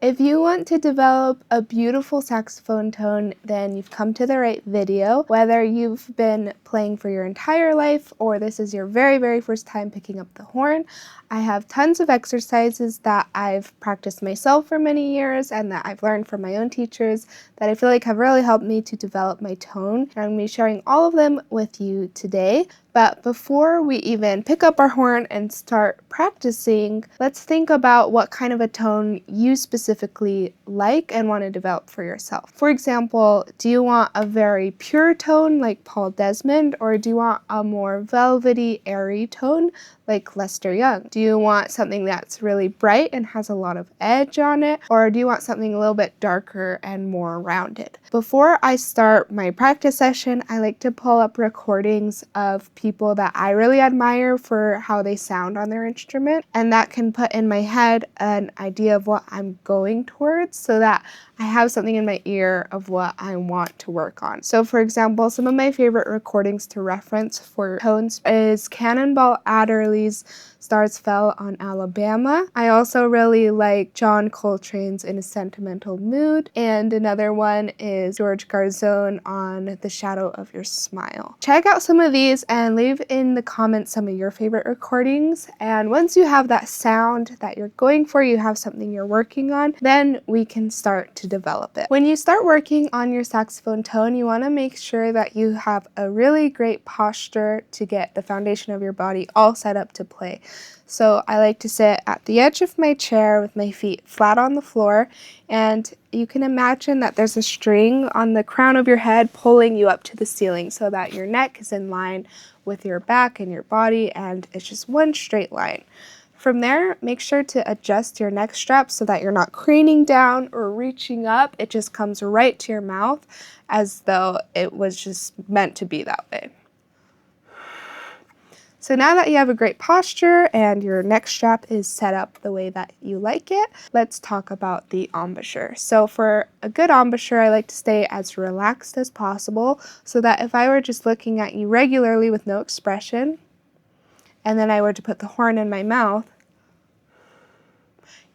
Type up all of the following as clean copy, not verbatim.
If you want to develop a beautiful saxophone tone, then you've come to the right video. Whether you've been playing for your entire life or this is your very first time picking up the horn, I have tons of exercises that I've practiced myself for many years and that I've learned from my own teachers that I feel like have really helped me to develop my tone. And I'm going to be sharing all of them with you today. But before we even pick up our horn and start practicing, let's think about what kind of a tone you specifically like and want to develop for yourself. For example, do you want a very pure tone like Paul Desmond, or do you want a more velvety, airy tone like Lester Young? Do you want something that's really bright and has a lot of edge on it, or do you want something a little bit darker and more rounded? Before I start my practice session, I like to pull up recordings of people that I really admire for how they sound on their instrument, and that can put in my head an idea of what I'm going towards so that I have something in my ear of what I want to work on. So for example, some of my favorite recordings to reference for tones is Cannonball Adderley's Stars Fell on Alabama. I also really like John Coltrane's In a Sentimental Mood, and another one is George Garzone on The Shadow of Your Smile. Check out some of these and leave in the comments some of your favorite recordings, and once you have that sound that you're going for, you have something you're working on, then we can start to develop it. When you start working on your saxophone tone, you want to make sure that you have a really great posture to get the foundation of your body all set up to play. So I like to sit at the edge of my chair with my feet flat on the floor, and you can imagine that there's a string on the crown of your head pulling you up to the ceiling so that your neck is in line with your back and your body, and it's just one straight line. From there, make sure to adjust your neck strap so that you're not craning down or reaching up. It just comes right to your mouth as though it was just meant to be that way. So now that you have a great posture and your neck strap is set up the way that you like it, let's talk about the embouchure. So for a good embouchure, I like to stay as relaxed as possible so that if I were just looking at you regularly with no expression, and then I were to put the horn in my mouth,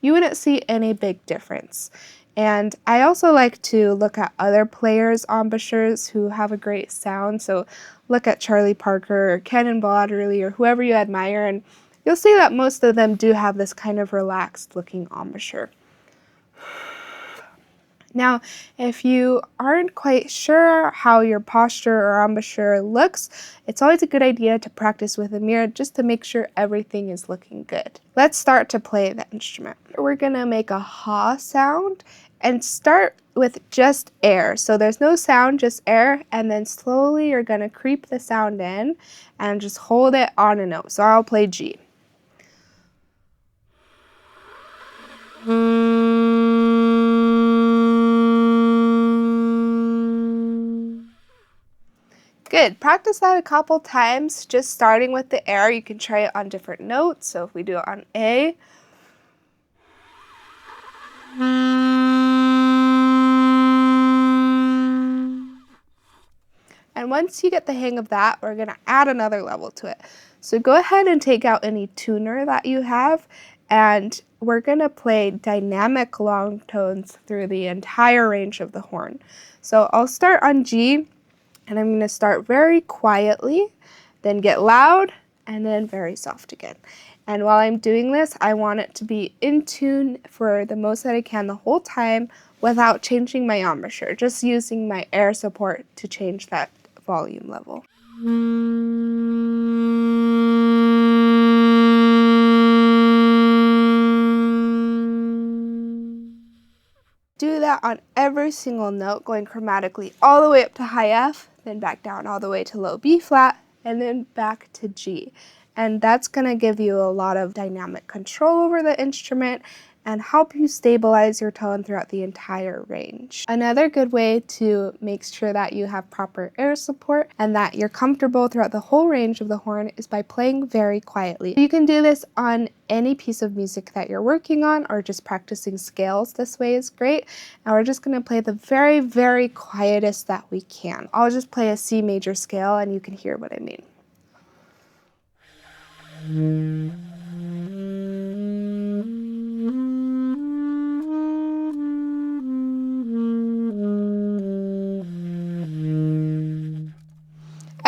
you wouldn't see any big difference. And I also like to look at other players' embouchures who have a great sound. So look at Charlie Parker or Cannonball Adderley or whoever you admire, and you'll see that most of them do have this kind of relaxed looking embouchure. Now, if you aren't quite sure how your posture or embouchure looks, it's always a good idea to practice with a mirror just to make sure everything is looking good. Let's start to play the instrument. We're gonna make a ha sound and start with just air. So there's no sound, just air, and then slowly you're gonna creep the sound in and just hold it on a note. So I'll play G. Good. Practice that a couple times, just starting with the air. You can try it on different notes. So if we do it on A, and once you get the hang of that, we're going to add another level to it. So go ahead and take out any tuner that you have, and we're going to play dynamic long tones through the entire range of the horn. So I'll start on G, and I'm going to start very quietly, then get loud, and then very soft again. And while I'm doing this, I want it to be in tune for the most that I can the whole time without changing my embouchure, just using my air support to change that volume level. Do that on every single note, going chromatically all the way up to high F, then back down all the way to low B flat, and then back to G. And that's going to give you a lot of dynamic control over the instrument and help you stabilize your tone throughout the entire range. Another good way to make sure that you have proper air support and that you're comfortable throughout the whole range of the horn is by playing very quietly. You can do this on any piece of music that you're working on, or just practicing scales this way is great. And we're just going to play the very quietest that we can. I'll just play a C major scale and you can hear what I mean.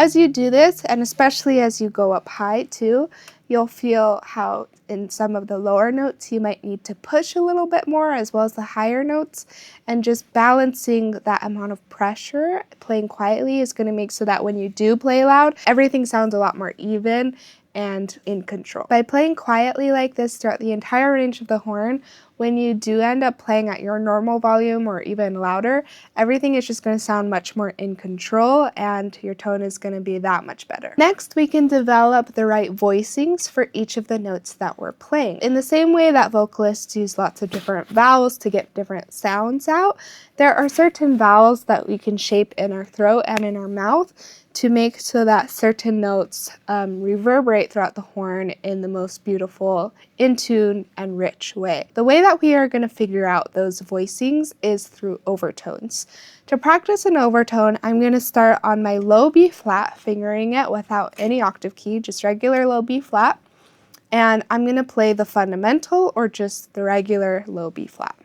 As you do this, and especially as you go up high too, you'll feel how in some of the lower notes you might need to push a little bit more, as well as the higher notes, and just balancing that amount of pressure playing quietly is going to make so that when you do play loud, everything sounds a lot more even and in control. By playing quietly like this throughout the entire range of the horn, when you do end up playing at your normal volume or even louder, everything is just going to sound much more in control and your tone is going to be that much better. Next, we can develop the right voicings for each of the notes that we're playing. In the same way that vocalists use lots of different vowels to get different sounds out, there are certain vowels that we can shape in our throat and in our mouth to make so that certain notes reverberate throughout the horn in the most beautiful, in tune, and rich way. The way that we are going to figure out those voicings is through overtones. To practice an overtone, I'm going to start on my low B flat, fingering it without any octave key, just regular low B flat, and I'm going to play the fundamental or just the regular low B flat.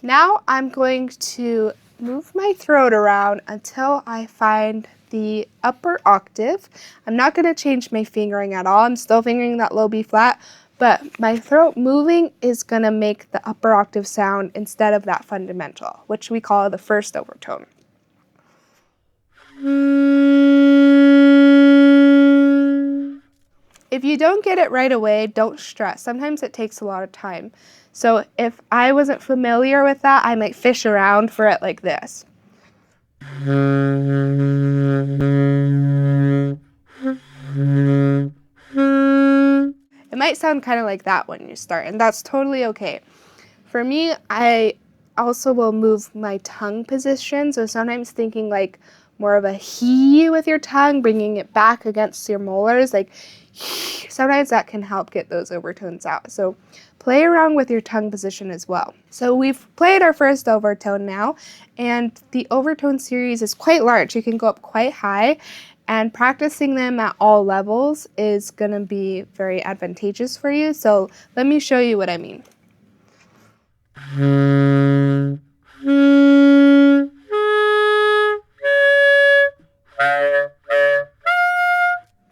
Now I'm going to move my throat around until I find the upper octave. I'm not going to change my fingering at all. I'm still fingering that low B flat, but my throat moving is going to make the upper octave sound instead of that fundamental, which we call the first overtone. If you don't get it right away, don't stress. Sometimes it takes a lot of time. So if I wasn't familiar with that, I might fish around for it like this. It might sound kind of like that when you start, and that's totally okay. For me, I also will move my tongue position, so sometimes thinking like more of a he with your tongue, bringing it back against your molars, like sometimes that can help get those overtones out. So play around with your tongue position as well. So we've played our first overtone now, and the overtone series is quite large. You can go up quite high, and practicing them at all levels is going to be very advantageous for you. So let me show you what I mean.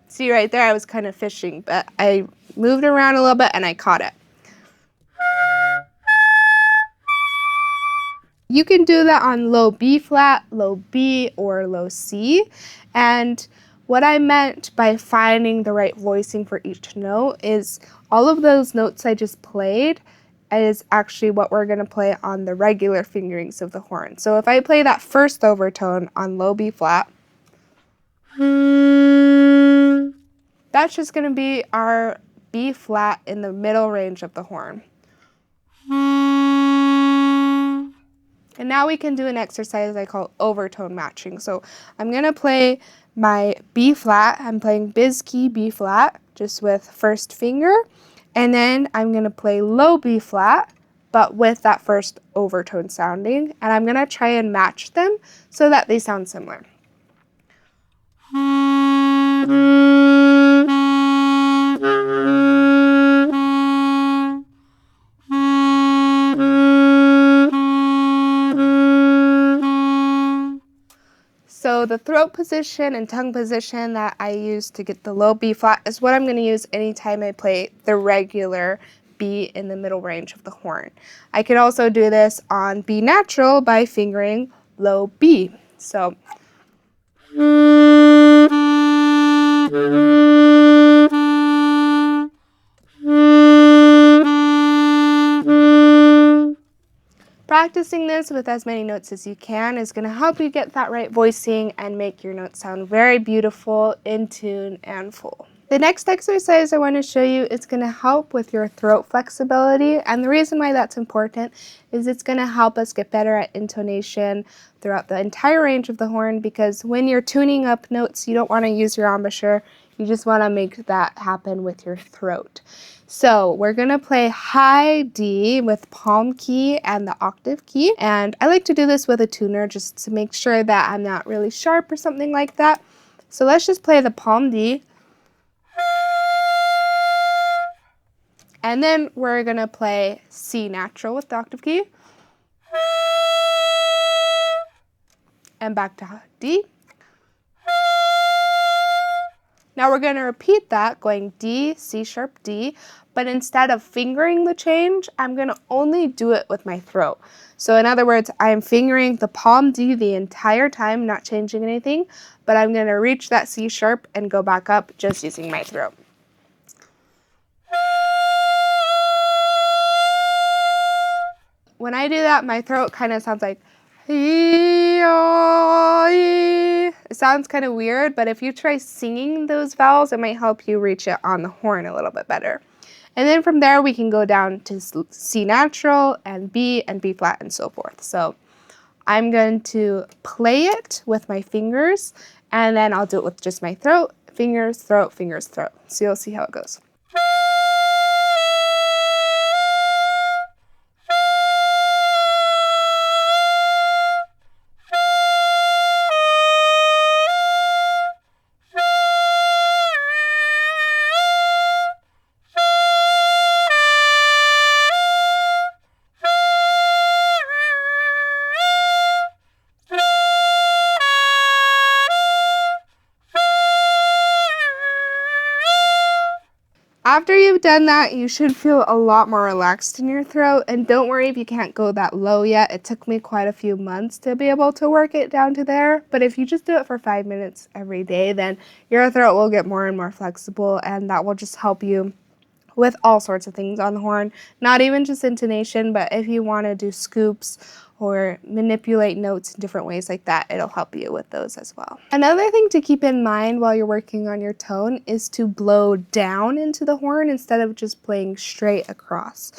See right there, I was kind of fishing, but I moved around a little bit and I caught it. You can do that on low B flat, low B, or low C. And what I meant by finding the right voicing for each note is all of those notes I just played is actually what we're going to play on the regular fingerings of the horn. So if I play that first overtone on low B flat, that's just going to be our B flat in the middle range of the horn. And now we can do an exercise I call overtone matching. So I'm going to play my B flat. I'm playing Biz key B flat just with first finger. And then I'm going to play low B flat, but with that first overtone sounding. And I'm going to try and match them so that they sound similar. So the throat position and tongue position that I use to get the low B flat is what I'm going to use anytime I play the regular B in the middle range of the horn. I could also do this on B natural by fingering low B. So practicing this with as many notes as you can is going to help you get that right voicing and make your notes sound very beautiful, in tune, and full. The next exercise I want to show you is going to help with your throat flexibility, and the reason why that's important is it's going to help us get better at intonation throughout the entire range of the horn, because when you're tuning up notes, you don't want to use your embouchure, you just want to make that happen with your throat. So we're going to play high D with palm key and the octave key. And I like to do this with a tuner just to make sure that I'm not really sharp or something like that. So let's just play the palm D. And then we're going to play C natural with the octave key. and back to D. Now we're going to repeat that, going D, C sharp, D, but instead of fingering the change, I'm going to only do it with my throat. So in other words, I'm fingering the palm D the entire time, not changing anything, but I'm going to reach that C sharp and go back up just using my throat. When I do that, my throat kind of sounds like it sounds kind of weird, but if you try singing those vowels, it might help you reach it on the horn a little bit better. And then from there, we can go down to C natural and B flat and so forth. So I'm going to play it with my fingers, and then I'll do it with just my throat, fingers, throat, fingers, throat. So you'll see how it goes. After you've done that, you should feel a lot more relaxed in your throat, and don't worry if you can't go that low yet. It took me quite a few months to be able to work it down to there, but if you just do it for 5 minutes every day, then your throat will get more and more flexible, and that will just help you with all sorts of things on the horn, not even just intonation, but if you want to do scoops or manipulate notes in different ways like that, it'll help you with those as well. Another thing to keep in mind while you're working on your tone is to blow down into the horn instead of just playing straight across.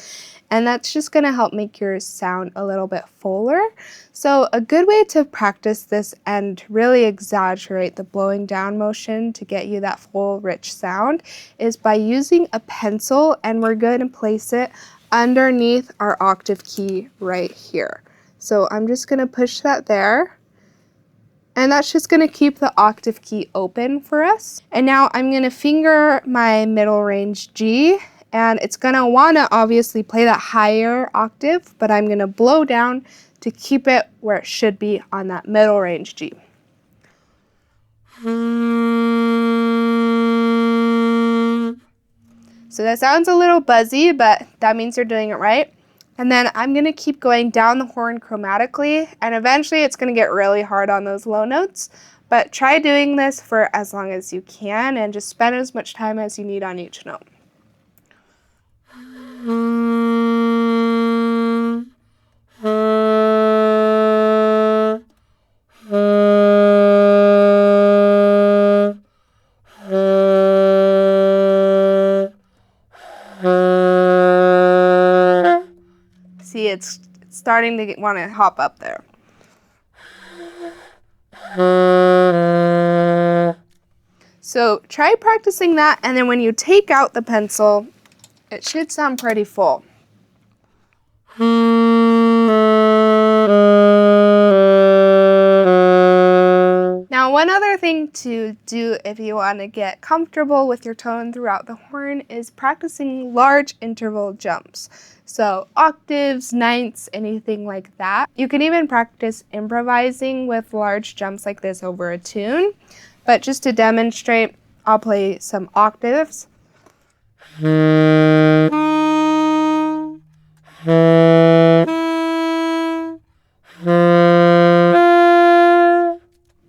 And that's just going to help make yours sound a little bit fuller. So a good way to practice this and really exaggerate the blowing down motion to get you that full, rich sound is by using a pencil, and we're going to place it underneath our octave key right here. So I'm just going to push that there, and that's just going to keep the octave key open for us. And now I'm going to finger my middle range G, and it's going to want to obviously play that higher octave, but I'm going to blow down to keep it where it should be on that middle range G. So that sounds a little buzzy, but that means you're doing it right. And then I'm going to keep going down the horn chromatically, and eventually it's going to get really hard on those low notes. But try doing this for as long as you can, and just spend as much time as you need on each note. See, it's starting to want to hop up there. So try practicing that, and then when you take out the pencil, it should sound pretty full. Now, one other thing to do if you want to get comfortable with your tone throughout the horn is practicing large interval jumps. So octaves, ninths, anything like that. You can even practice improvising with large jumps like this over a tune. But just to demonstrate, I'll play some octaves.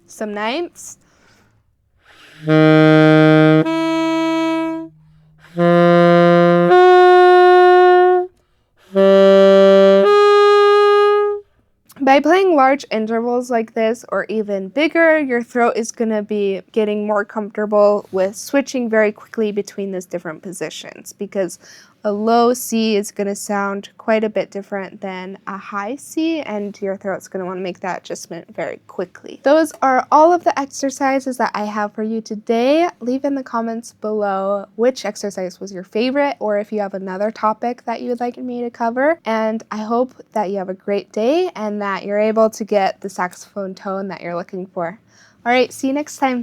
Some ninths. By playing large intervals like this, or even bigger, your throat is going to be getting more comfortable with switching very quickly between those different positions, because a low C is going to sound quite a bit different than a high C, and your throat's going to want to make that adjustment very quickly. Those are all of the exercises that I have for you today. Leave in the comments below which exercise was your favorite, or if you have another topic that you would like me to cover. And I hope that you have a great day and that you're able to get the saxophone tone that you're looking for. All right, see you next time.